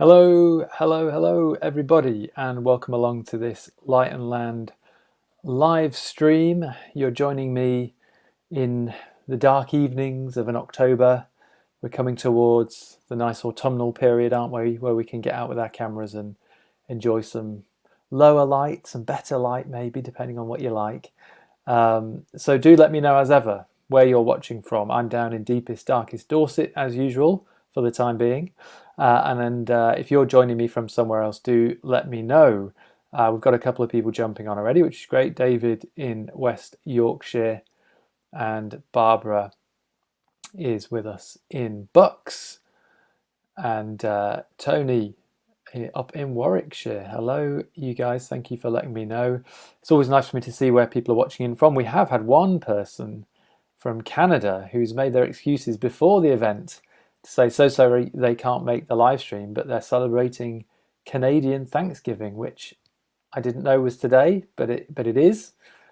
Hello, everybody, and welcome along to this Light and Land live stream. You're joining me in the dark evenings of an October. We're coming towards the nice autumnal period, aren't we, where we can get out with our cameras and enjoy some lower light, some better light maybe, depending on what you like. So do let me know as ever where you're watching from. I'm down in deepest, darkest Dorset as usual for the time being. And if you're joining me from somewhere else, do let me know. We've got a couple of people jumping on already, which is great. David in West Yorkshire and Barbara is with us in Bucks, and Tony up in Warwickshire. Hello, you guys. Thank you for letting me know. It's always nice for me to see where people are watching in from. We have had one person from Canada who's made their excuses before the event to say so sorry they can't make the live stream, but they're celebrating Canadian Thanksgiving, which I didn't know was today, but it is.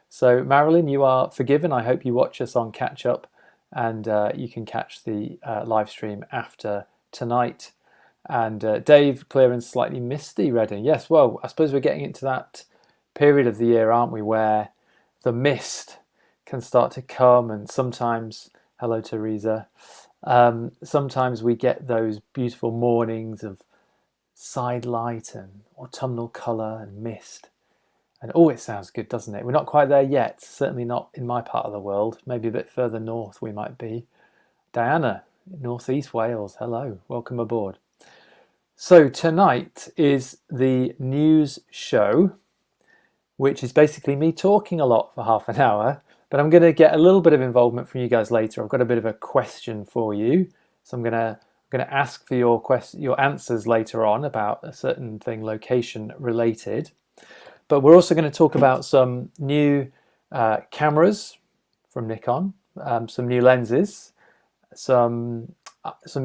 So Marilyn, you are forgiven. I hope you watch us on catch up, and you can catch the live stream after tonight. And Dave, clear and slightly misty Reading. Yes, well, I suppose we're getting into that period of the year, aren't we, where the mist can start to come, and sometimes, hello Teresa, sometimes we get those beautiful mornings of side light and autumnal colour and mist. And oh, it sounds good, doesn't it? We're not quite there yet, certainly not in my part of the world. Maybe a bit further north we might be. Diana, Northeast Wales, hello, welcome aboard. So tonight is the news show, which is basically me talking a lot for half an hour, but I'm going to get a little bit of involvement from you guys later. I've got a bit of a question for you, so I'm going to ask for your answers later on about a certain thing, location related. But we're also going to talk about some new cameras from Nikon, some new lenses, some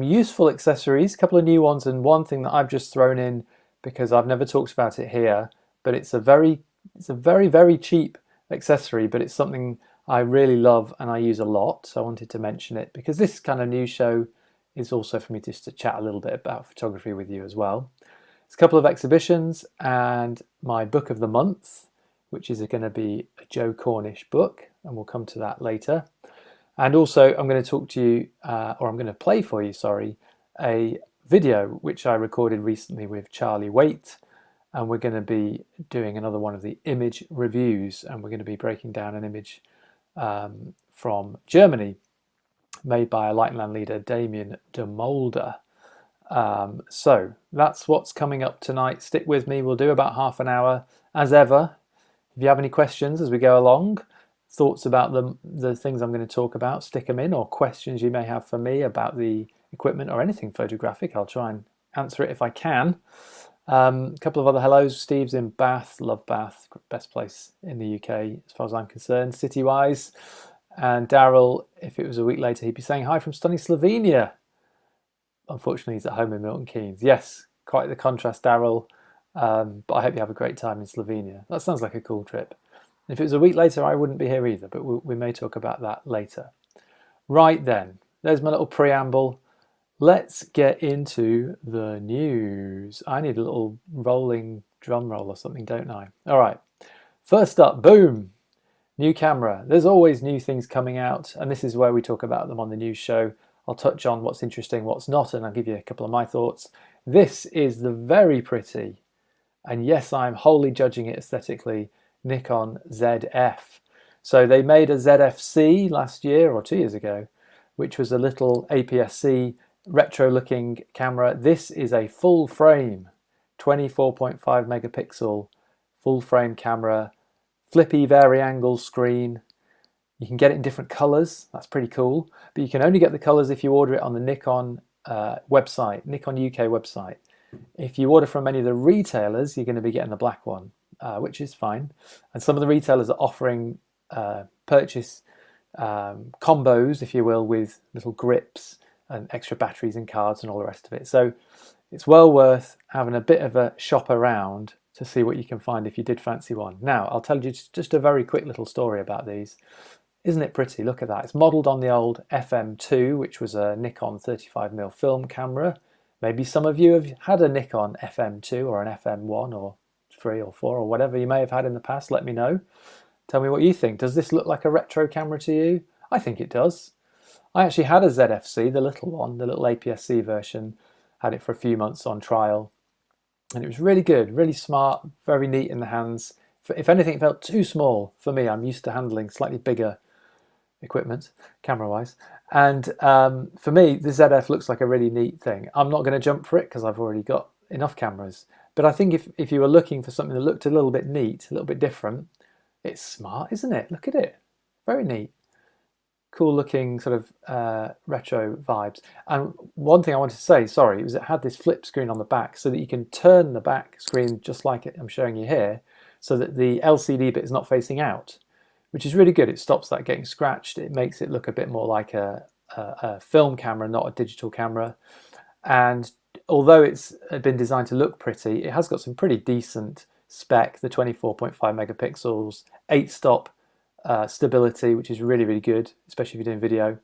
useful accessories, a couple of new ones, and one thing that I've just thrown in because I've never talked about it here, but it's a very cheap accessory, but it's something I really love and I use a lot. So I wanted to mention it because this kind of news show is also for me just to chat a little bit about photography with you as well. It's a couple of exhibitions and my book of the month, which is going to be a Joe Cornish book, and we'll come to that later. And also I'm going to talk to you, or I'm going to play for you, sorry, a video which I recorded recently with Charlie Waite, and we're going to be doing another one of the image reviews, and we're going to be breaking down an image from Germany made by a Light and Land leader, Damien de Mulder. So that's what's coming up tonight. Stick with me. We'll do about half an hour as ever. If you have any questions as we go along, thoughts about the things I'm going to talk about, stick them in, or questions you may have for me about the equipment or anything photographic, I'll try and answer it if I can. A couple of other hellos. Steve's in Bath, love Bath, best place in the UK as far as I'm concerned, city-wise. And Daryl, if it was a week later, he'd be saying hi from stunning Slovenia. Unfortunately, he's at home in Milton Keynes. Yes, quite the contrast, Daryl. But I hope you have a great time in Slovenia. That sounds like a cool trip. If it was a week later, I wouldn't be here either, but we may talk about that later. Right then, there's my little preamble. Let's get into the news. I need a little rolling drum roll or something, don't I? All right, first up, boom, new camera. There's always new things coming out, and this is where we talk about them on the news show. I'll touch on what's interesting, what's not, and I'll give you a couple of my thoughts. This is the very pretty, and yes, I'm wholly judging it aesthetically, Nikon ZF. So they made a ZF-C last year or 2 years ago, which was a little APS-C retro looking camera. This is a full frame 24.5 megapixel full frame camera, flippy vari-angle screen. You can get it in different colors, that's pretty cool, but you can only get the colors if you order it on the Nikon website, Nikon UK website. If you order from any of the retailers, you're going to be getting the black one, which is fine. And some of the retailers are offering purchase combos, if you will, with little grips and extra batteries and cards and all the rest of it. So it's well worth having a bit of a shop around to see what you can find if you did fancy one. Now, I'll tell you just a very quick little story about these. Isn't it pretty? Look at that. It's modelled on the old FM2, which was a Nikon 35mm film camera Maybe some of you have had a Nikon FM2 or an FM1 or 3 or 4 or whatever you may have had in the past. Let me know. Tell me what you think. Does this look like a retro camera to you? I think it does. I actually had a ZFC, the little one, the little APS-C version. Had it for a few months on trial. And it was really good, really smart, very neat in the hands. If anything, it felt too small for me. I'm used to handling slightly bigger equipment, camera-wise. And for me, the ZF looks like a really neat thing. I'm not going to jump for it because I've already got enough cameras. But I think if you were looking for something that looked a little bit neat, a little bit different, it's smart, isn't it? Look at it. Very neat. Cool looking sort of retro vibes. And one thing I wanted to say, sorry, was it had this flip screen on the back so that you can turn the back screen just like I'm showing you here, so that the LCD bit is not facing out, which is really good. It stops that getting scratched. It makes it look a bit more like a film camera, not a digital camera. And although it's been designed to look pretty, it has got some pretty decent spec, the 24.5 megapixels, 8-stop stability, which is really, really good, especially if you're doing video.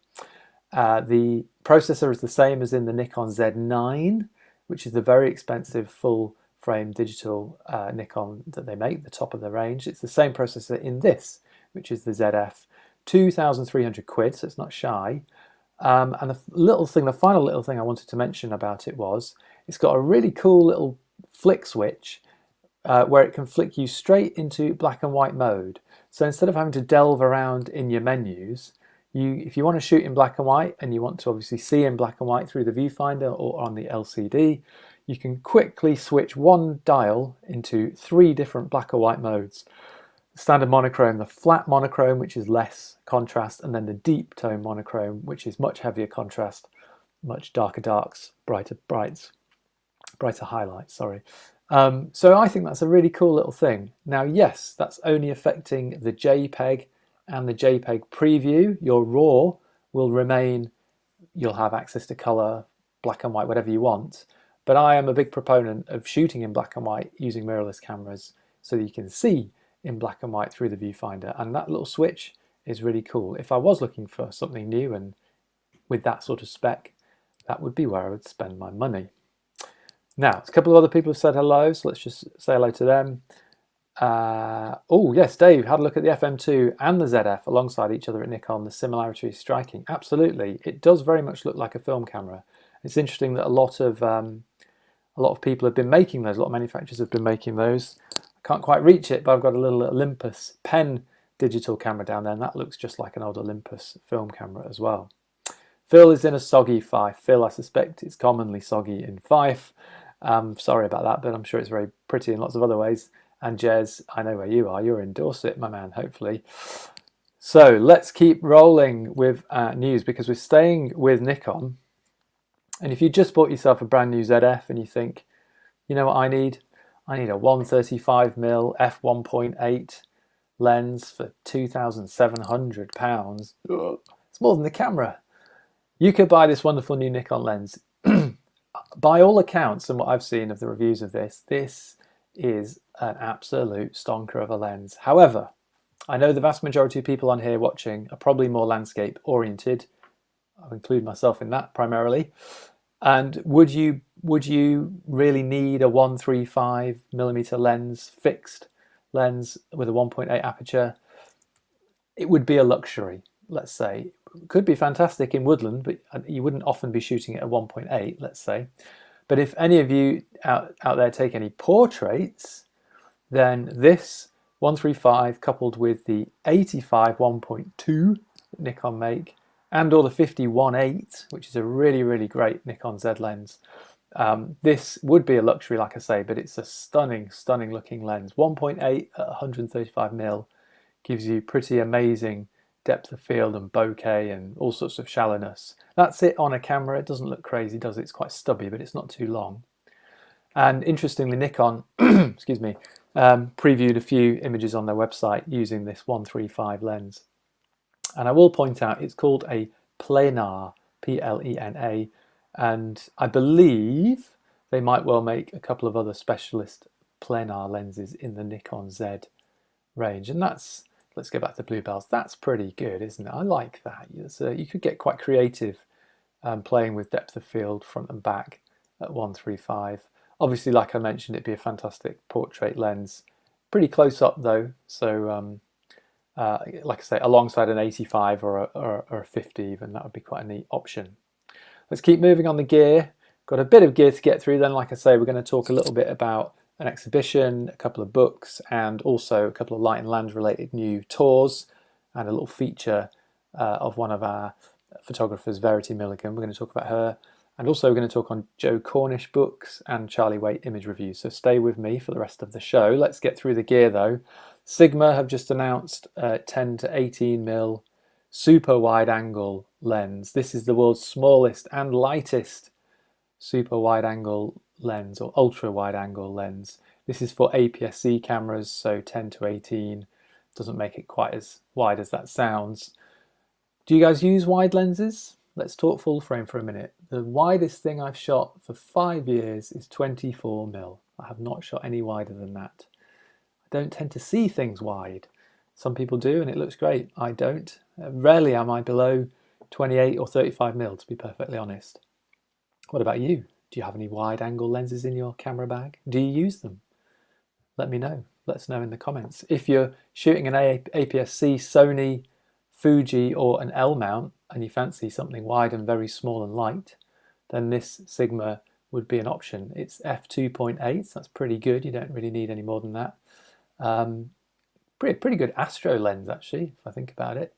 The processor is the same as in the Nikon Z9, which is the very expensive full-frame digital Nikon that they make, the top of the range. It's the same processor in this, which is the ZF, 2,300 quid, so it's not shy. And the final little thing I wanted to mention about it was, it's got a really cool little flick switch where it can flick you straight into black and white mode. So instead of having to delve around in your menus, if you want to shoot in black and white and you want to obviously see in black and white through the viewfinder or on the LCD, you can quickly switch one dial into 3 different black or white modes. Standard monochrome, the flat monochrome, which is less contrast, and then the deep tone monochrome, which is much heavier contrast, much darker darks, brighter brights, brighter highlights, sorry. So I think that's a really cool little thing. Now, yes, that's only affecting the JPEG and the JPEG preview. Your RAW will remain, you'll have access to color, black and white, whatever you want. But I am a big proponent of shooting in black and white using mirrorless cameras so that you can see in black and white through the viewfinder. And that little switch is really cool. If I was looking for something new and with that sort of spec, that would be where I would spend my money. Now, a couple of other people have said hello, so let's just say hello to them. Oh, yes, Dave, had a look at the FM2 and the ZF alongside each other at Nikon. The similarity is striking. Absolutely. It does very much look like a film camera. It's interesting that a lot of people have been making those, a lot of manufacturers have been making those. I can't quite reach it, but I've got a little Olympus pen digital camera down there, and that looks just like an old Olympus film camera as well. Phil is in a soggy Fife. Phil, I suspect it's commonly soggy in Fife. Sorry about that, but I'm sure it's very pretty in lots of other ways. And Jez, I know where you are. You're in Dorset, my man, hopefully. So let's keep rolling with news, because we're staying with Nikon. And if you just bought yourself a brand new ZF and you think, you know what I need? I need a 135mm f1.8 lens for £2,700. It's more than the camera. You could buy this wonderful new Nikon lens. By all accounts and what I've seen of the reviews of this is an absolute stonker of a lens. However, I know the vast majority of people on here watching are probably more landscape oriented. I'll include myself in that primarily. And would you really need a 135mm lens, fixed lens with a 1.8 aperture? It would be a luxury, let's say. It could be fantastic in woodland, but you wouldn't often be shooting at a 1.8, let's say. But if any of you out there take any portraits, then this 135 coupled with the 85 1.2 that Nikon make, and or the 50-1.8, which is a really, really great Nikon Z lens, this would be a luxury, like I say, but it's a stunning, stunning looking lens. 1.8 at 135mm gives you pretty amazing depth of field and bokeh and all sorts of shallowness. That's it on a camera. It doesn't look crazy, does it? It's quite stubby, but it's not too long. And interestingly, Nikon, excuse me, previewed a few images on their website using this 135 lens. And I will point out it's called a planar, P-L-E-N-A, and I believe they might well make a couple of other specialist planar lenses in the Nikon Z range. And that's, let's go back to bluebells, that's pretty good, isn't it? I like that. You could get quite creative playing with depth of field front and back at 135. Obviously, like I mentioned, it'd be a fantastic portrait lens. Pretty close up though, so like I say, alongside an 85 or a 50 even, that would be quite a neat option. Let's keep moving on the gear. Got a bit of gear to get through then. Like I say, we're going to talk a little bit about an exhibition, a couple of books, and also a couple of light and land related new tours, and a little feature of one of our photographers, Verity Milligan. We're going to talk about her, and also we're going to talk on Joe Cornish books and Charlie Waite image reviews. So stay with me for the rest of the show. Let's get through the gear though. Sigma have just announced 10 to 18mm super wide angle lens. This is the world's smallest and lightest super wide angle lens, or ultra wide angle lens. This is for APS-C cameras, so 10 to 18 doesn't make it quite as wide as that sounds. Do you guys use wide lenses? Let's talk full frame for a minute. The widest thing I've shot for 5 years is 24mm. I have not shot any wider than that. I don't tend to see things wide. Some people do and it looks great. I don't. Rarely am I below 28 or 35mm, to be perfectly honest. What about you? Do you have any wide angle lenses in your camera bag? Do you use them? Let me know. Let us know in the comments. If you're shooting an APS-C, Sony, Fuji or an L mount and you fancy something wide and very small and light, then this Sigma would be an option. It's f2.8, that's pretty good. You don't really need any more than that. Pretty good astro lens actually, if I think about it.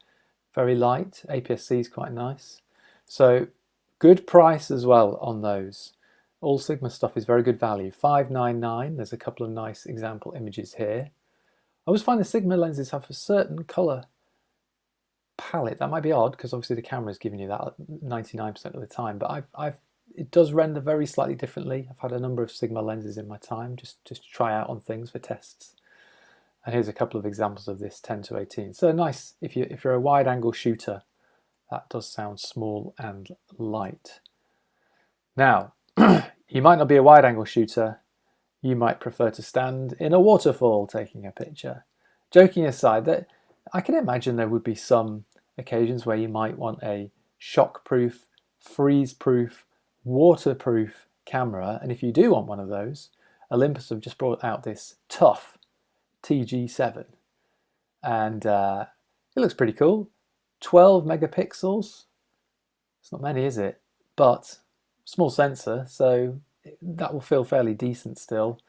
Very light. APS-C is quite nice. So good price as well on those. All Sigma stuff is very good value. $599. There's a couple of nice example images here. I always find the Sigma lenses have a certain colour palette. That might be odd because obviously the camera is giving you that 99% of the time, but it does render very slightly differently. I've had a number of Sigma lenses in my time just to try out on things for tests. And here's a couple of examples of this 10 to 18. So nice if you're a wide angle shooter. That does sound small and light. Now, you might not be a wide angle shooter. You might prefer to stand in a waterfall taking a picture. Joking aside, I can imagine there would be some occasions where you might want a shock-proof, freeze-proof, waterproof camera. And if you do want one of those, Olympus have just brought out this tough TG7. And it looks pretty cool. 12 megapixels. It's not many, is it? But small sensor, so that will feel fairly decent still.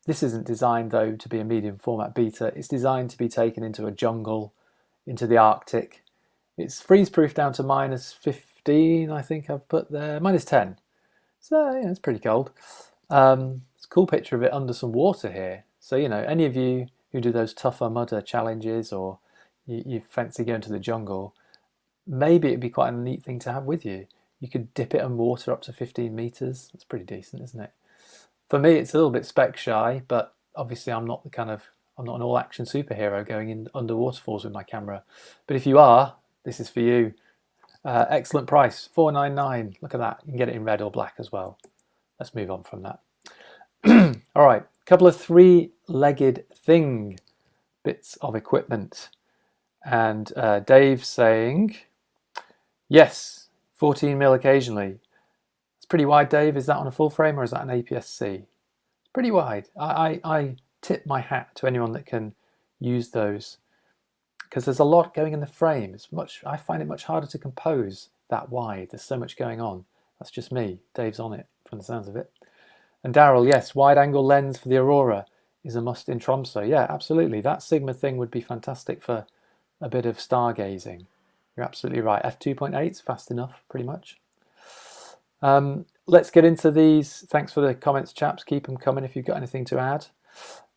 This isn't designed though to be a medium format beta. It's designed to be taken into a jungle, into the Arctic. It's freeze proof down to -15, I think I've put there, -10. So yeah, it's pretty cold. It's a cool picture of it under some water here. So you know, any of you who do those tougher mudder challenges, or you fancy going to the jungle, maybe it'd be quite a neat thing to have with you. You could dip it in water up to 15 meters. That's pretty decent, isn't it? For me, it's a little bit spec shy, but obviously I'm not an all-action superhero going in under waterfalls with my camera. But if you are, this is for you. Excellent price, $499. Look at that. You can get it in red or black as well. Let's move on from that. All right, a couple of three-legged thing bits of equipment. And Dave's saying, yes, 14mm occasionally. It's pretty wide, Dave. Is that on a full frame or is that an APS-C? It's pretty wide. I tip my hat to anyone that can use those because there's a lot going in the frame. I find it much harder to compose that wide. There's so much going on. That's just me. Dave's on it from the sounds of it. And Daryl, yes, wide angle lens for the Aurora is a must in Tromsø. Yeah, absolutely. That Sigma thing would be fantastic for a bit of stargazing. You're absolutely right. F2.8 is fast enough, pretty much. Let's get into these. Thanks for the comments, chaps. Keep them coming if you've got anything to add.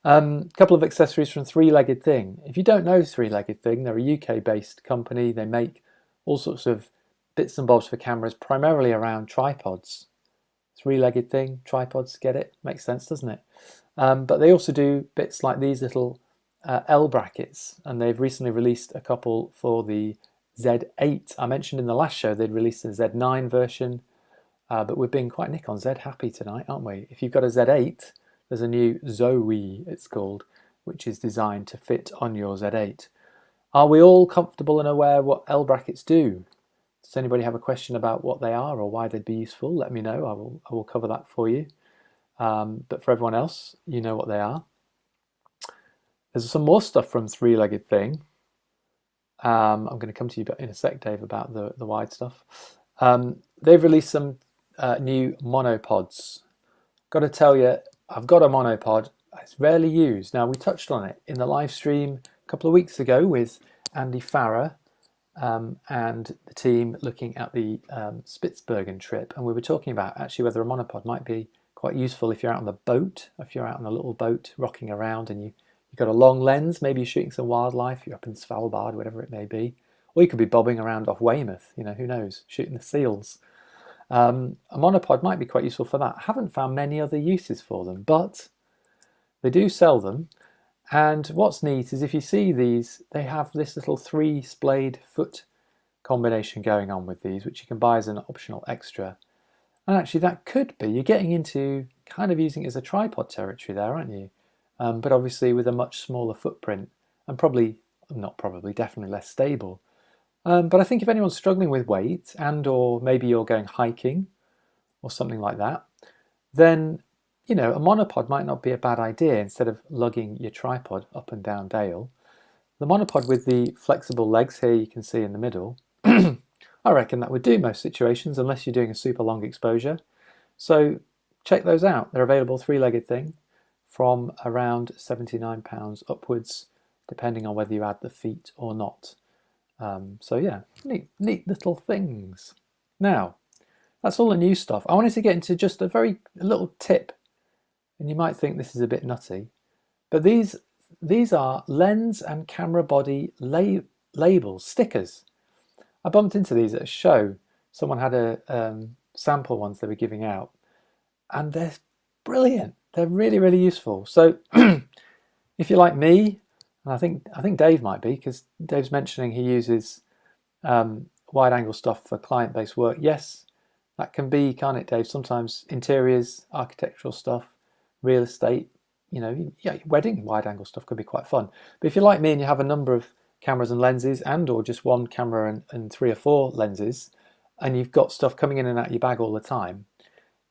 A couple of accessories from Three-Legged Thing. If you don't know Three-Legged Thing, they're a UK-based company. They make all sorts of bits and bobs for cameras, primarily around tripods. Three-Legged Thing, tripods, get it? Makes sense, doesn't it? But they also do bits like these little L brackets, and they've recently released a couple for the Z8. I mentioned in the last show they'd released a Z9 version, but we're being quite Nikon Z happy tonight, aren't we? If you've got a Z8, there's a new Zoe, it's called, which is designed to fit on your Z8. Are we all comfortable and aware what L brackets do? Does anybody have a question about what they are or why they'd be useful? Let me know. I will cover that for you. But for everyone else, you know what they are. There's some more stuff from Three Legged Thing. I'm going to come to you in a sec, Dave, about the wide stuff. They've released some new monopods. Got to tell you, I've got a monopod. It's rarely used. Now, we touched on it in the live stream a couple of weeks ago with Andy Farrer and the team looking at the Spitsbergen trip, and we were talking about actually whether a monopod might be quite useful if you're out on the boat, if you're out on a little boat rocking around and you've got a long lens, maybe you're shooting some wildlife, you're up in Svalbard, whatever it may be, or you could be bobbing around off Weymouth, who knows, shooting the seals. A monopod might be quite useful for that. I haven't found many other uses for them, but they do sell them. And what's neat is if you see these, they have this little 3-splayed foot combination going on with these, which you can buy as an optional extra. And actually that could be, you're getting into kind of using it as a tripod territory there, aren't you? But obviously with a much smaller footprint and definitely less stable. But I think if anyone's struggling with weight and or maybe you're going hiking or something like that, then a monopod might not be a bad idea instead of lugging your tripod up and down Dale. The monopod with the flexible legs here you can see in the middle, I reckon that would do most situations unless you're doing a super long exposure. So check those out. They're available, Three-Legged Thing, from around £79 upwards, depending on whether you add the feet or not. So yeah, neat little things. Now, that's all the new stuff. I wanted to get into just a little tip, and you might think this is a bit nutty, but these are lens and camera body labels, stickers. I bumped into these at a show. Someone had a sample ones they were giving out, and they're brilliant. They're really, really useful. So if you're like me, and I think Dave might be, because Dave's mentioning he uses wide angle stuff for client-based work. Yes, that can be, can't it, Dave? Sometimes interiors, architectural stuff, real estate, wedding wide angle stuff could be quite fun. But if you're like me and you have a number of cameras and lenses and or just one camera and 3 or 4 lenses, and you've got stuff coming in and out of your bag all the time,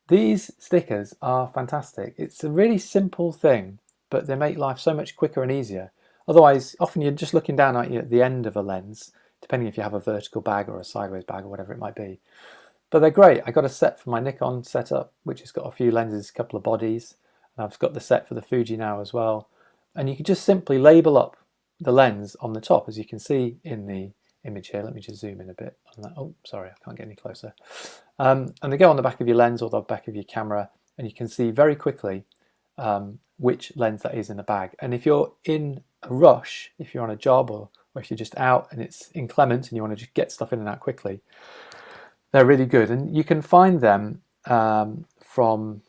these stickers are fantastic. It's a really simple thing, but they make life so much quicker and easier. Otherwise, often you're just looking down at the end of a lens, depending if you have a vertical bag or a sideways bag or whatever it might be. But they're great. I got a set for my Nikon setup, which has got a few lenses, a couple of bodies. And I've got the set for the Fuji now as well. And you can just simply label up the lens on the top, as you can see in the image here. Let me just zoom in a bit on that. Oh, sorry, I can't get any closer. And they go on the back of your lens or the back of your camera, and you can see very quickly which lens that is in the bag. And if you're in a rush, if you're on a job or if you're just out and it's inclement and you want to just get stuff in and out quickly, they're really good. And you can find them from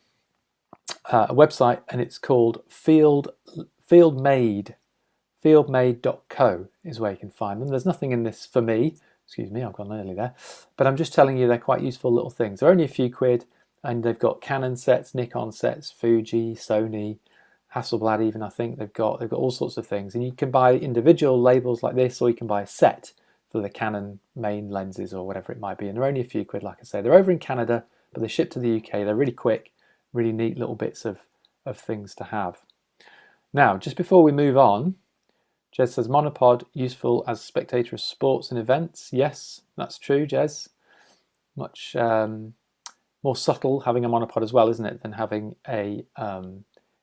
a website, and it's called fieldmade.co is where you can find them. There's nothing in this for me. Excuse me, I've gone early there. But I'm just telling you they're quite useful little things. They're only a few quid, and they've got Canon sets, Nikon sets, Fuji, Sony, Hasselblad even, I think. They've got all sorts of things. And you can buy individual labels like this, or you can buy a set for the Canon main lenses or whatever it might be. And they're only a few quid, like I say. They're over in Canada, but they ship to the UK. They're really quick, really neat little bits of things to have. Now, just before we move on, Jez says, monopod useful as a spectator of sports and events. Yes, that's true, Jez. Much more subtle having a monopod as well, isn't it, than having a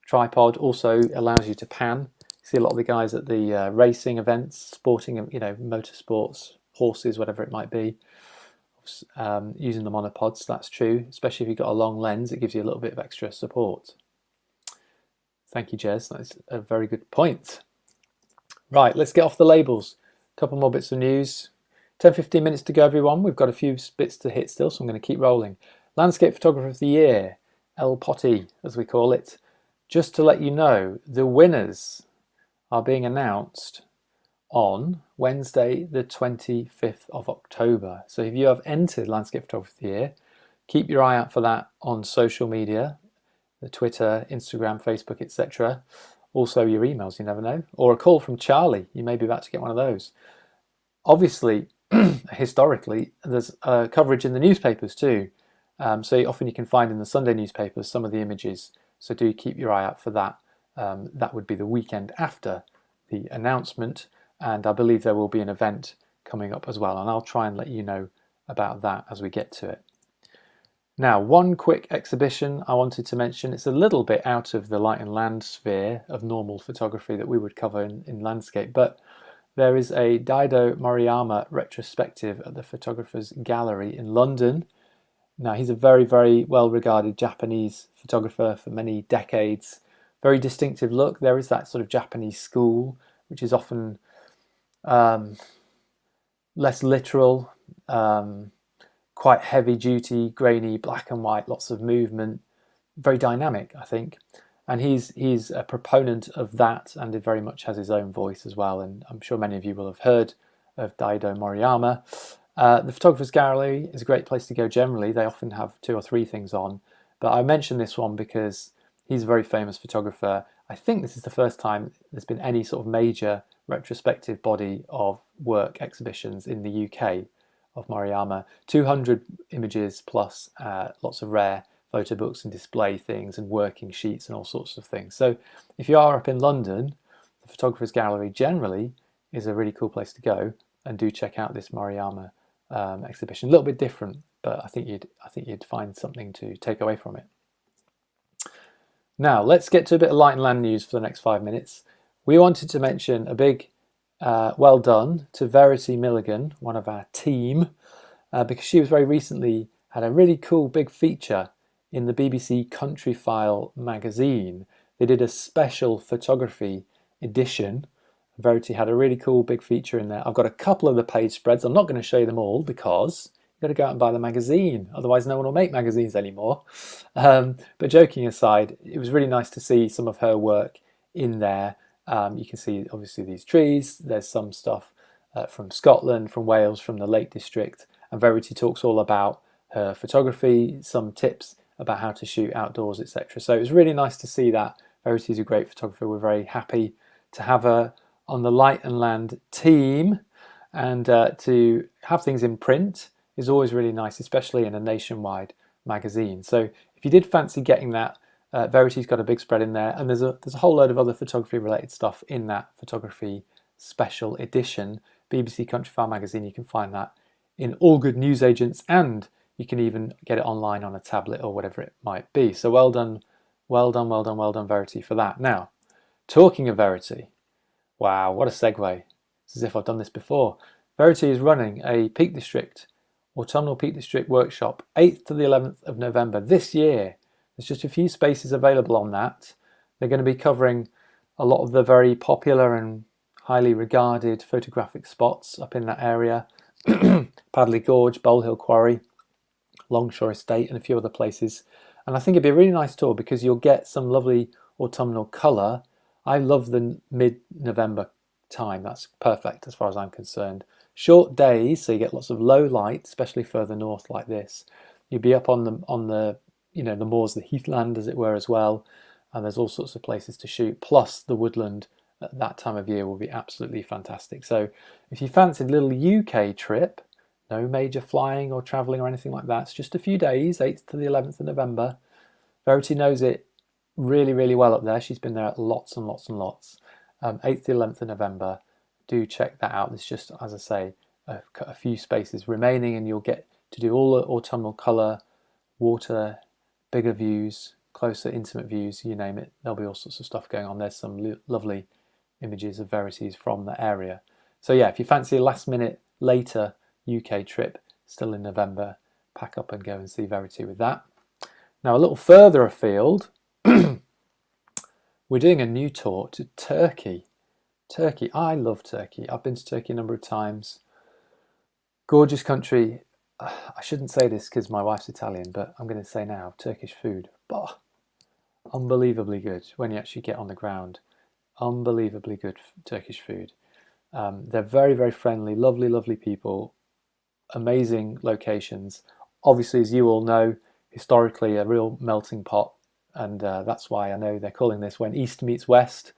tripod. Also allows you to pan. See a lot of the guys at the racing events, sporting, motorsports, horses, whatever it might be, using the monopods. That's true, especially if you've got a long lens. It gives you a little bit of extra support. Thank you, Jez. That's a very good point. Right, let's get off the labels. A couple more bits of news. 10-15 minutes to go, everyone. We've got a few bits to hit still, so I'm going to keep rolling. Landscape Photographer of the Year, El Potty, as we call it. Just to let you know, the winners are being announced on Wednesday, the 25th of October. So if you have entered Landscape Photographer of the Year, keep your eye out for that on social media, the Twitter, Instagram, Facebook, etc. Also your emails, you never know. Or a call from Charlie. You may be about to get one of those. Obviously, historically, there's coverage in the newspapers too. So often you can find in the Sunday newspapers some of the images. So do keep your eye out for that. That would be the weekend after the announcement, and I believe there will be an event coming up as well, and I'll try and let you know about that as we get to it. Now, one quick exhibition I wanted to mention. It's a little bit out of the light and land sphere of normal photography that we would cover in landscape, but there is a Daido Moriyama retrospective at the Photographers Gallery in London. Now, he's a very, very well-regarded Japanese photographer for many decades. Very distinctive look. There is that sort of Japanese school, which is often less literal, quite heavy-duty, grainy, black and white, lots of movement, very dynamic, I think. And he's a proponent of that, and it very much has his own voice as well. And I'm sure many of you will have heard of Daido Moriyama. The Photographer's Gallery is a great place to go generally. They often have 2 or 3 things on. But I mention this one because he's a very famous photographer. I think this is the first time there's been any sort of major retrospective body of work exhibitions in the UK of Moriyama. 200 images plus lots of rare photo books and display things and working sheets and all sorts of things. So if you are up in London, the Photographer's Gallery generally is a really cool place to go, and do check out this Moriyama exhibition. A little bit different, but I think you'd find something to take away from it. Now let's get to a bit of light and land news for the next 5 minutes. We wanted to mention a big well done to Verity Milligan, one of our team, because she was very recently had a really cool big feature in the BBC Countryfile magazine. They did a special photography edition. Verity had a really cool big feature in there. I've got a couple of the page spreads. I'm not going to show you them all because you've got to go out and buy the magazine. Otherwise, no one will make magazines anymore. But joking aside, it was really nice to see some of her work in there. You can see, obviously, these trees. There's some stuff from Scotland, from Wales, from the Lake District. And Verity talks all about her photography, some tips about how to shoot outdoors, etc. So it was really nice to see that. Verity's a great photographer. We're very happy to have her on the Light and Land team, and to have things in print is always really nice, especially in a nationwide magazine. So if you did fancy getting that, Verity's got a big spread in there, and there's a whole load of other photography related stuff in that photography special edition. BBC Countryfile magazine, you can find that in all good newsagents, and you can even get it online on a tablet or whatever it might be. So well done, well done, well done, well done, Verity, for that. Now, talking of Verity, wow, what a segue. It's as if I've done this before. Verity is running a Peak District, Autumnal Peak District workshop, 8th to the 11th of November this year. There's just a few spaces available on that. They're going to be covering a lot of the very popular and highly regarded photographic spots up in that area. Padley Gorge, Bowl Hill Quarry, Longshore Estate, and a few other places. And I think it'd be a really nice tour because you'll get some lovely autumnal colour. I love the mid-November time. That's perfect as far as I'm concerned. Short days, so you get lots of low light, especially further north like this. You'll be up on the the moors, the heathland as it were as well, and there's all sorts of places to shoot. Plus the woodland at that time of year will be absolutely fantastic. So if you fancy a little UK trip, no major flying or travelling or anything like that, it's just a few days, 8th to the 11th of November. Verity knows it really, really well up there. She's been there lots and lots and lots. 8th to 11th of November. Do check that out. There's just, as I say, a few spaces remaining, and you'll get to do all the autumnal colour, water, bigger views, closer, intimate views, you name it. There'll be all sorts of stuff going on. There's some lovely images of Verity's from the area. So yeah, if you fancy a last minute later UK trip, still in November, pack up and go and see Verity with that. Now a little further afield, we're doing a new tour to Turkey. Turkey, I love Turkey. I've been to Turkey a number of times. Gorgeous country. I shouldn't say this because my wife's Italian, but I'm going to say now, Turkish food, unbelievably good when you actually get on the ground. Unbelievably good Turkish food. They're very, very friendly, lovely, lovely people, amazing locations. Obviously, as you all know, historically a real melting pot, and that's why I know they're calling this when East meets West.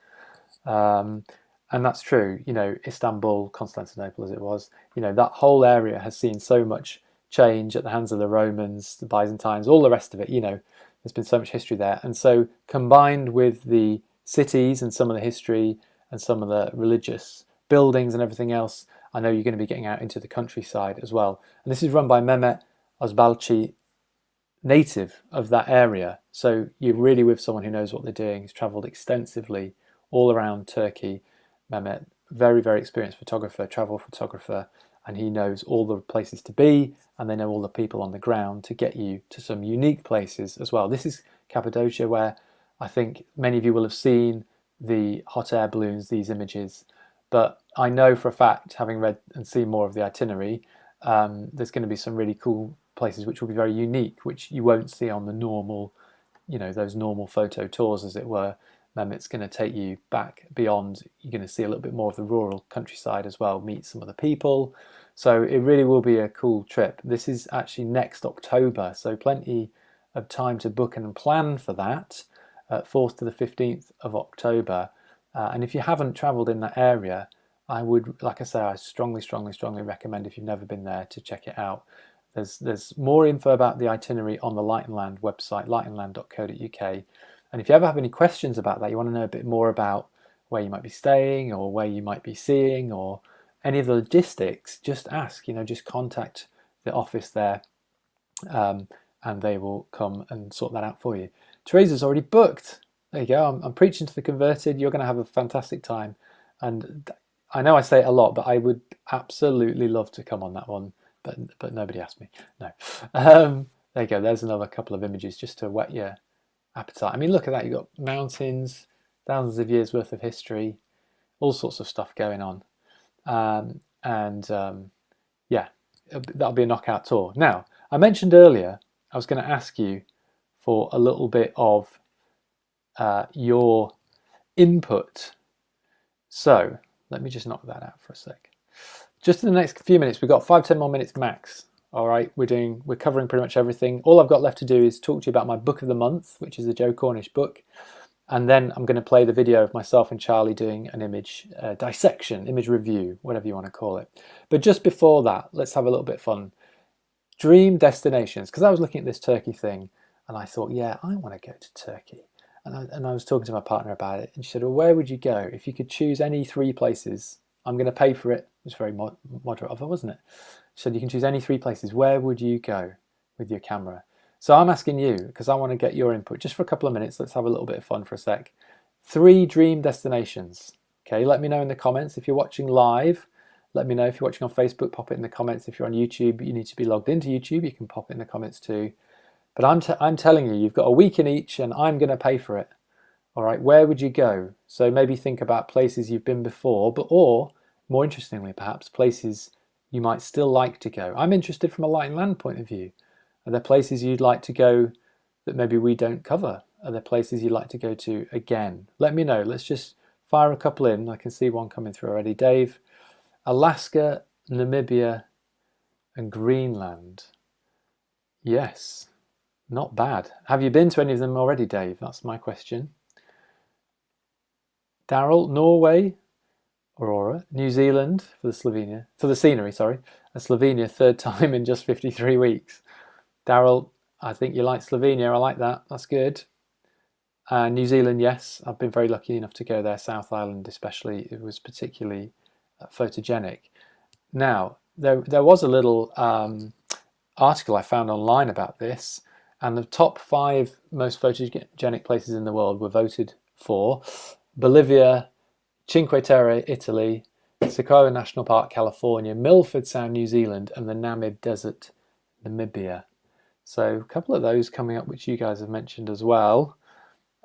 And that's true. You know, Istanbul, Constantinople as it was, you know, that whole area has seen so much change at the hands of the Romans, the Byzantines, all the rest of it. You know, there's been so much history there. And so combined with the cities and some of the history and some of the religious buildings and everything else, I know you're going to be getting out into the countryside as well. And this is run by Mehmet Özbalci, native of that area. So you're really with someone who knows what they're doing. He's travelled extensively all around Turkey. Mehmet, very, very experienced photographer, travel photographer, and he knows all the places to be, and they know all the people on the ground to get you to some unique places as well. This is Cappadocia, where I think many of you will have seen the hot air balloons, these images, but I know for a fact, having read and seen more of the itinerary, there's going to be some really cool places which will be very unique, which you won't see on the normal, you know, those normal photo tours, as it were. Mehmet's going to take you back beyond. You're going to see a little bit more of the rural countryside as well, meet some of the people. So it really will be a cool trip. This is actually next October, so plenty of time to book and plan for that, 4th to the 15th of October. And if you haven't travelled in that area, I would, like I say, I strongly, strongly, strongly recommend, if you've never been there, to check it out. There's more info about the itinerary on the Light and Land website, lightandland.co.uk. And if you ever have any questions about that, you want to know a bit more about where you might be staying or where you might be seeing or any of the logistics, just ask, you know, just contact the office there, and they will come and sort that out for you. Teresa's already booked. There you go. I'm preaching to the converted. You're going to have a fantastic time. And I know I say it a lot, but I would absolutely love to come on that one. But nobody asked me. No. There you go. There's another couple of images just to whet your appetite. I mean, look at that. You've got mountains, thousands of years worth of history, all sorts of stuff going on. Yeah, that'll be a knockout tour. Now, I mentioned earlier I was going to ask you for a little bit of your input. So let me just knock that out for a sec. Just in the next few minutes, we've got 5-10 more minutes max. All right, we're covering pretty much everything. All I've got left to do is talk to you about my book of the month, which is the Joe Cornish book. And then I'm going to play the video of myself and Charlie doing an image dissection, image review, whatever you want to call it. But just before that, let's have a little bit of fun. Dream destinations, because I was looking at this Turkey thing and I thought, yeah, I want to go to Turkey. And I was talking to my partner about it, and she said, well, where would you go? If you could choose any 3 places, I'm going to pay for it. It was very moderate of her, wasn't it? She said, you can choose any 3 places. Where would you go with your camera? So I'm asking you, because I want to get your input, just for a couple of minutes. Let's have a little bit of fun for a sec. 3 dream destinations. Okay, let me know in the comments. If you're watching live, let me know. If you're watching on Facebook, pop it in the comments. If you're on YouTube, you need to be logged into YouTube. You can pop it in the comments too. But I'm telling you, you've got a week in each, and I'm going to pay for it. All right, where would you go? So maybe think about places you've been before, or more interestingly, perhaps places you might still like to go. I'm interested from a Light and Land point of view. Are there places you'd like to go that maybe we don't cover? Are there places you'd like to go to again? Let me know. Let's just fire a couple in. I can see one coming through already. Dave, Alaska, Namibia, and Greenland. Yes, not bad. Have you been to any of them already, Dave? That's my question. Daryl, Norway, Aurora, New Zealand for the scenery, sorry. And Slovenia, 3rd time in just 53 weeks. Daryl, I think you like Slovenia. I like that. That's good. New Zealand, yes. I've been very lucky enough to go there. South Island especially. It was particularly photogenic. Now, there was a little article I found online about this, and the top 5 most photogenic places in the world were voted for: Bolivia, Cinque Terre, Italy, Sequoia National Park, California, Milford Sound, New Zealand, and the Namib Desert, Namibia. So a couple of those coming up, which you guys have mentioned as well.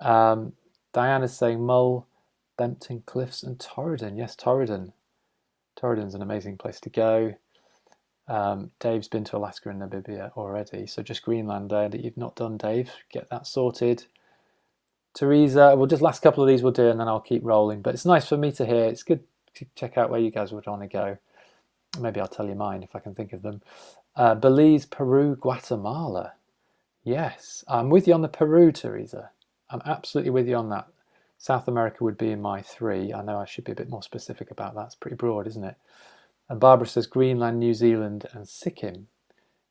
Diana's saying Mull, Bempton Cliffs, and Torridon. Yes, Torridon. Torridon's an amazing place to go. Dave's been to Alaska and Namibia already, so just Greenland there that you've not done, Dave. Get that sorted. Teresa, well, just last couple of these we'll do, and then I'll keep rolling. But it's nice for me to hear. It's good to check out where you guys would want to go. Maybe I'll tell you mine if I can think of them. Belize, Peru, Guatemala. Yes, I'm with you on the Peru, Teresa. I'm absolutely with you on that. South America would be in my 3. I know I should be a bit more specific about that. It's pretty broad, isn't it? And Barbara says Greenland, New Zealand, and Sikkim.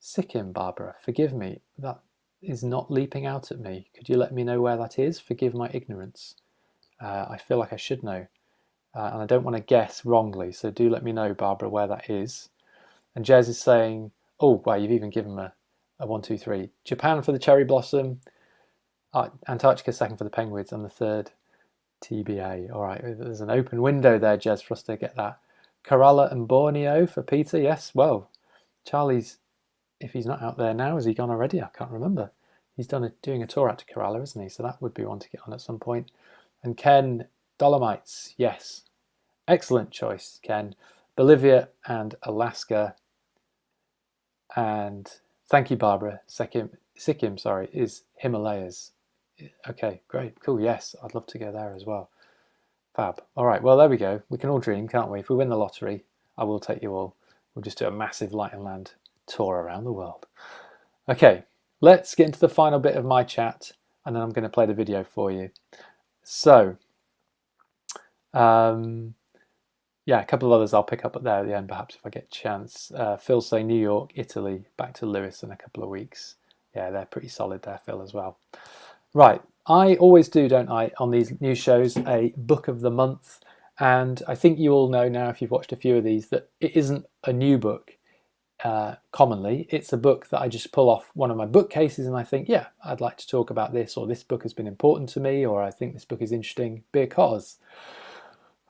Sikkim, Barbara, forgive me. That is not leaping out at me. Could you let me know where that is? Forgive my ignorance. I feel like I should know. And I don't want to guess wrongly, so do let me know, Barbara, where that is. And Jez is saying, oh, wow, you've even given them a 1, 2, 3. Japan for the cherry blossom, Antarctica second for the penguins, and the third TBA. All right, there's an open window there, Jez, for us to get that. Kerala and Borneo for Peter. Yes, well, Charlie's, if he's not out there now, has he gone already? I can't remember. He's doing a tour out to Kerala, isn't he? So that would be one to get on at some point. And Ken, Dolomites. Yes, excellent choice, Ken. Bolivia and Alaska. And thank you, Barbara. Sikkim, sorry, is Himalayas. Okay, great, cool. Yes, I'd love to go there as well. Fab. All right, well, there we go. We can all dream, can't we? If we win the lottery, I will take you all. We'll just do a massive Light and Land tour around the world. Okay, let's get into the final bit of my chat, and then I'm going to play the video for you. So, yeah, a couple of others I'll pick up there at the end, perhaps if I get a chance. Phil saying New York, Italy, back to Lewis in a couple of weeks. Yeah, they're pretty solid there, Phil, as well. Right, I always do, don't I, on these news shows, a book of the month. And I think you all know now, if you've watched a few of these, that it isn't a new book commonly. It's a book that I just pull off one of my bookcases and I think, yeah, I'd like to talk about this, or this book has been important to me, or I think this book is interesting because.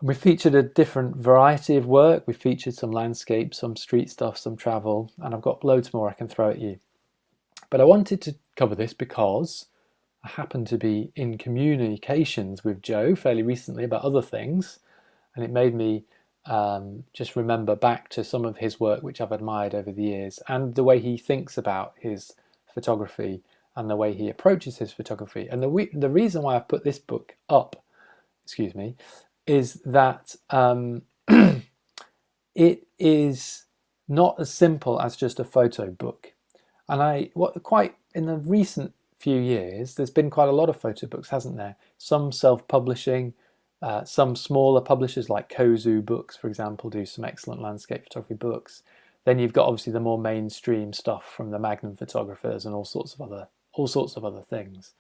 We featured a different variety of work. We featured some landscape, some street stuff, some travel, and I've got loads more I can throw at you. But I wanted to cover this because I happened to be in communications with Joe fairly recently about other things, and it made me just remember back to some of his work which I've admired over the years, and the way he thinks about his photography and the way he approaches his photography. And the reason why I've put this book up, excuse me, is that it is not as simple as just a photo book. And quite in the recent few years, there's been quite a lot of photo books, hasn't there? Some self-publishing, some smaller publishers like Kozu Books, for example, do some excellent landscape photography books. Then you've got obviously the more mainstream stuff from the Magnum photographers and all sorts of other things.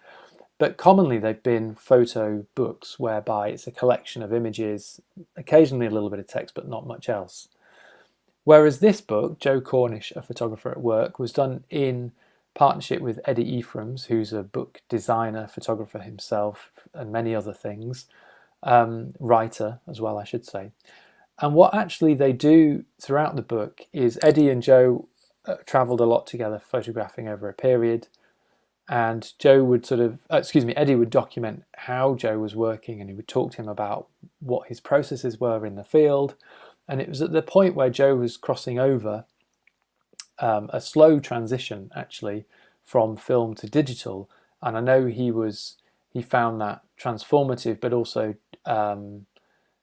But commonly they've been photo books whereby it's a collection of images, occasionally a little bit of text, but not much else. Whereas this book, Joe Cornish, A Photographer at Work, was done in partnership with Eddie Ephraim's, who's a book designer, photographer himself, and many other things, writer as well, I should say. And what actually they do throughout the book is Eddie and Joe travelled a lot together, photographing over a period. And Eddie would document how Joe was working, and he would talk to him about what his processes were in the field. And it was at the point where Joe was crossing over a slow transition, actually, from film to digital. And I know he found that transformative, but also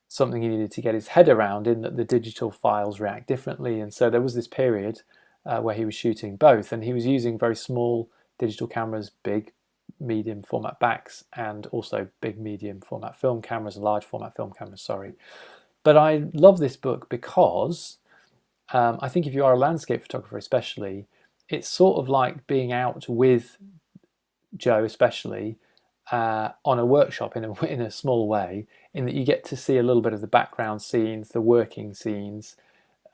something he needed to get his head around, in that the digital files react differently. And so there was this period where he was shooting both, and he was using very small digital cameras, big medium format backs, and also big medium format film cameras and large format film cameras, sorry. But I love this book because I think if you are a landscape photographer especially, it's sort of like being out with Joe especially on a workshop in a small way, in that you get to see a little bit of the background scenes, the working scenes,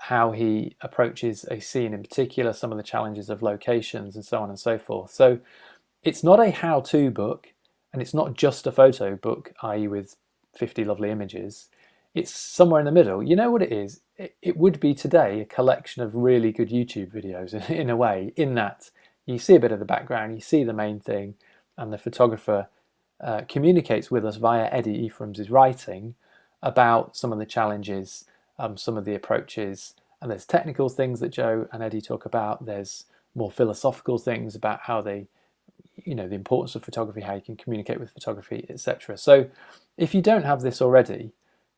how he approaches a scene in particular, some of the challenges of locations and so on and so forth. So it's not a how-to book, and it's not just a photo book, i.e. with 50 lovely images. It's somewhere in the middle. You know what it is? It would be today a collection of really good YouTube videos in a way, in that you see a bit of the background, you see the main thing, and the photographer communicates with us via Eddie Ephraim's writing about some of the challenges, some of the approaches, and there's technical things that Joe and Eddie talk about. There's more philosophical things about how the importance of photography, how you can communicate with photography, etc. So if you don't have this already,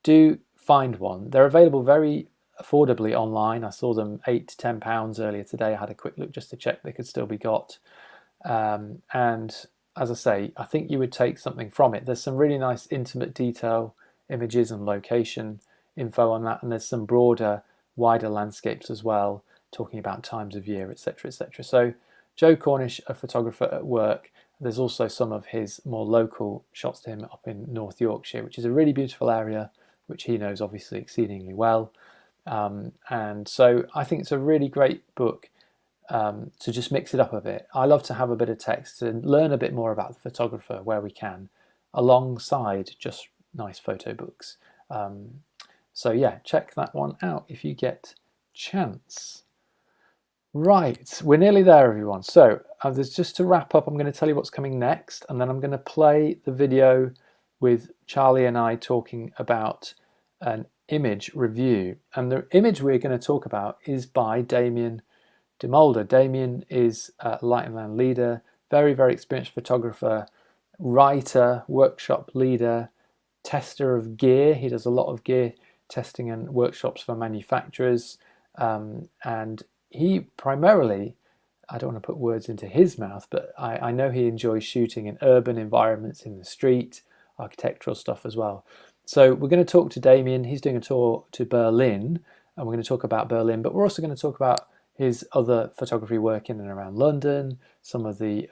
do find one. They're available very affordably online. I saw them £8 to £10 earlier today. I had a quick look just to check they could still be got. And as I say, I think you would take something from it. There's some really nice intimate detail images and location info on that, and there's some broader, wider landscapes as well, talking about times of year, etc., etc. So Joe Cornish, a photographer at work. There's also some of his more local shots to him up in North Yorkshire, which is a really beautiful area, which he knows obviously exceedingly well. And so I think it's a really great book to just mix it up a bit. I love to have a bit of text and learn a bit more about the photographer where we can, alongside just nice photo books. So yeah, check that one out if you get chance. Right, we're nearly there, everyone. So there's just to wrap up, I'm going to tell you what's coming next, and then I'm going to play the video with Charlie and I talking about an image review. And the image we're going to talk about is by Damien de Mulder. Damien is a Light and Land leader, very, very experienced photographer, writer, workshop leader, tester of gear. He does a lot of gear testing and workshops for manufacturers, and he primarily, I don't want to put words into his mouth, but I know he enjoys shooting in urban environments, in the street, architectural stuff as well. So we're going to talk to Damien. He's doing a tour to Berlin, and we're going to talk about Berlin, but we're also going to talk about his other photography work in and around London, some of the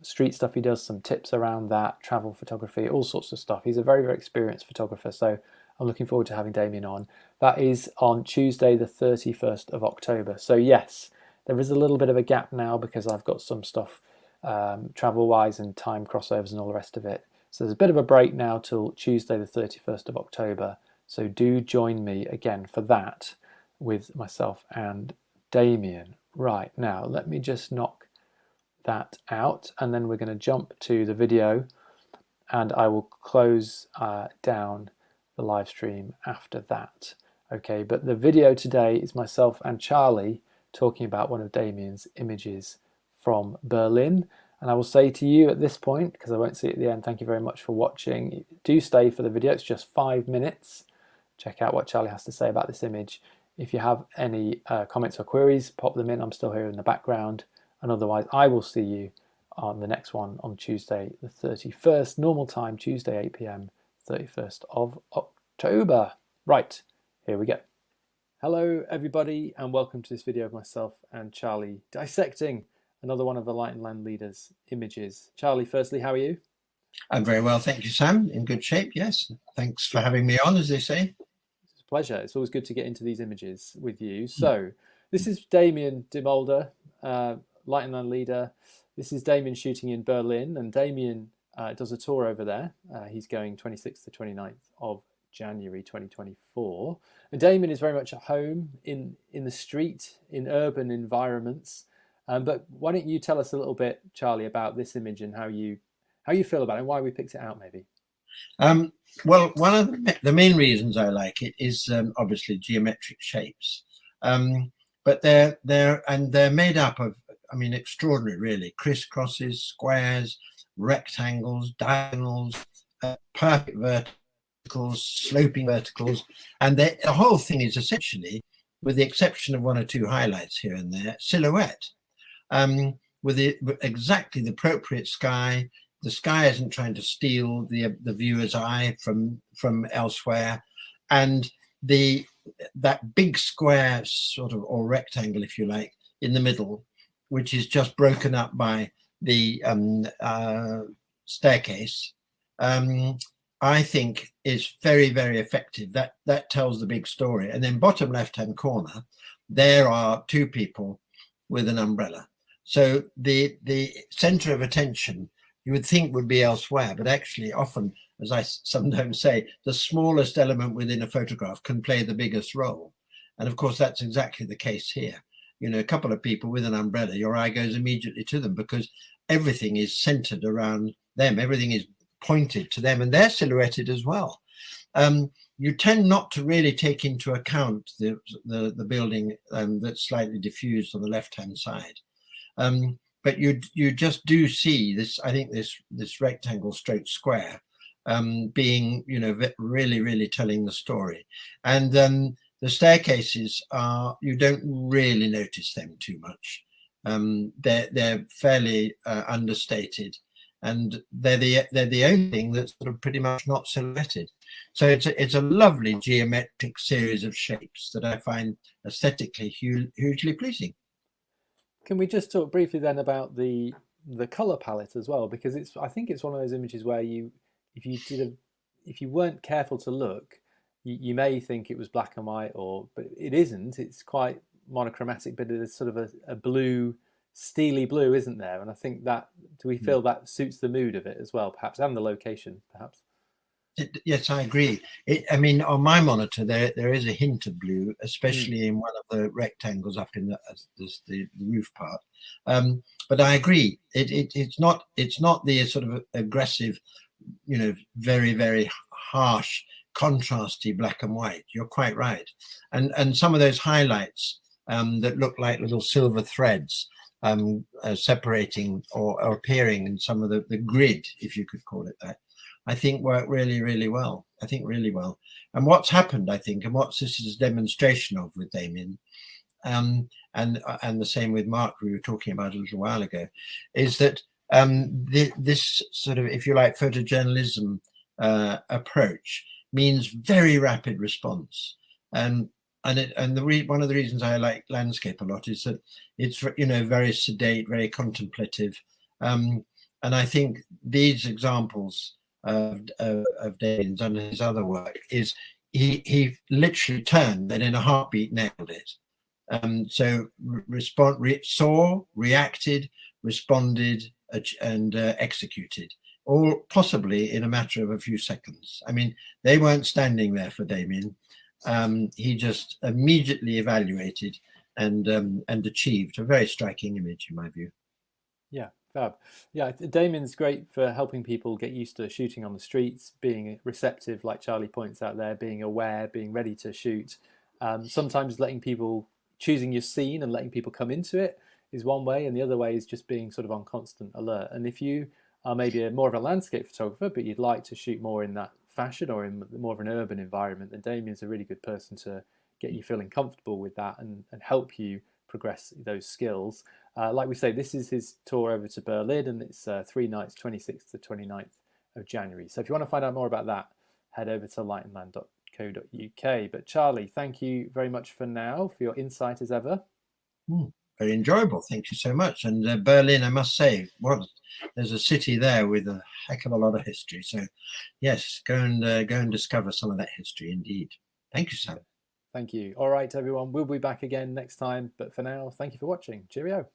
street stuff he does, some tips around that, travel photography, all sorts of stuff. He's a very, very experienced photographer, so I'm looking forward to having Damien on. That is on Tuesday, the 31st of October. So yes, there is a little bit of a gap now because I've got some stuff travel-wise and time crossovers and all the rest of it. So there's a bit of a break now till Tuesday, the 31st of October. So do join me again for that with myself and Damien. Right, now let me just knock that out, and then we're going to jump to the video, and I will close down the live stream after that. Okay, but the video today is myself and Charlie talking about one of Damien's images from Berlin. And I will say to you at this point, because I won't see it at the end, thank you very much for watching. Do stay for the video, it's just 5 minutes. Check out what Charlie has to say about this image. If you have any comments or queries, pop them in. I'm still here in the background. And otherwise, I will see you on the next one on Tuesday, the 31st, normal time, Tuesday, 8 p.m, 31st of October. Right, here we go. Hello, everybody, and welcome to this video of myself and Charlie dissecting another one of the Light and Land leaders' images. Charlie, firstly, how are you? I'm very well, thank you, Sam. In good shape, yes. Thanks for having me on, as they say. It's a pleasure. It's always good to get into these images with you. So, this is Damien de Mulder, Light and Land leader. This is Damien shooting in Berlin, and Damien does a tour over there. He's going 26th to 29th of January 2024. And Damien is very much at home in the street, in urban environments. But why don't you tell us a little bit, Charlie, about this image and how you feel about it and why we picked it out, maybe? Well, one of the main reasons I like it is obviously geometric shapes. But they're made up of, I mean, extraordinary, really, crisscrosses, squares, rectangles, diagonals, perfect verticals, sloping verticals, and the whole thing is essentially, with the exception of one or two highlights here and there, silhouette, with exactly the appropriate sky. The sky isn't trying to steal the viewer's eye from elsewhere, and that big square sort of, or rectangle, if you like, in the middle, which is just broken up by the staircase, I think is very, very effective. That tells the big story. And then bottom left-hand corner, there are two people with an umbrella. So the center of attention you would think would be elsewhere, but actually often, as I sometimes say, the smallest element within a photograph can play the biggest role. And of course, that's exactly the case here. You know, a couple of people with an umbrella, your eye goes immediately to them because everything is centered around them. Everything is pointed to them, and they're silhouetted as well. You tend not to really take into account the building that's slightly diffused on the left-hand side. But you just do see this, I think, this rectangle stroke square being, you know, really, really telling the story. And the staircases are, you don't really notice them too much. They're fairly understated. and they're the only thing that's sort of pretty much not silhouetted. So it's a lovely geometric series of shapes that I find aesthetically hugely pleasing. Can we just talk briefly then about the color palette as well? Because I think it's one of those images where if you if you weren't careful to look, you may think it was black and white, but it isn't. It's quite monochromatic, but it is sort of a blue, steely blue, isn't there? And I think that, do we feel that suits the mood of it as well, perhaps, and the location, perhaps? Yes, I agree. I mean, on my monitor, there is a hint of blue, especially in one of the rectangles up in the roof part. But I agree. It's not the sort of aggressive, very, very harsh, contrasty black and white. You're quite right. And some of those highlights that look like little silver threads separating or appearing in some of the grid, if you could call it that, I think work really, really well. I think really well. And what's happened, I think, and what this is a demonstration of with Damien, and the same with Mark, we were talking about a little while ago, is that this sort of, if you like, photojournalism approach means very rapid response. One of the reasons I like landscape a lot is that it's very sedate, very contemplative, and I think these examples of Damien's and his other work is he literally turned and in a heartbeat nailed it. So saw, reacted, responded, and executed, all possibly in a matter of a few seconds. I mean, they weren't standing there for Damien. He just immediately evaluated and achieved a very striking image, in my view. Yeah, fab. Yeah, Damien's great for helping people get used to shooting on the streets, being receptive, like Charlie points out there, being aware, being ready to shoot. Sometimes letting people, choosing your scene and letting people come into it is one way, and the other way is just being sort of on constant alert. And if you are maybe more of a landscape photographer, but you'd like to shoot more in that fashion or in more of an urban environment, then Damien's a really good person to get you feeling comfortable with that and help you progress those skills. Like we say, this is his tour over to Berlin, and it's 3 nights, 26th to 29th of January. So if you want to find out more about that, head over to lightandland.co.uk. But Charlie, thank you very much for now, for your insight as ever. Very enjoyable. Thank you so much. And Berlin, I must say, there's a city there with a heck of a lot of history. So yes, go and discover some of that history indeed. Thank you, Sam. Thank you. All right, everyone. We'll be back again next time. But for now, thank you for watching. Cheerio.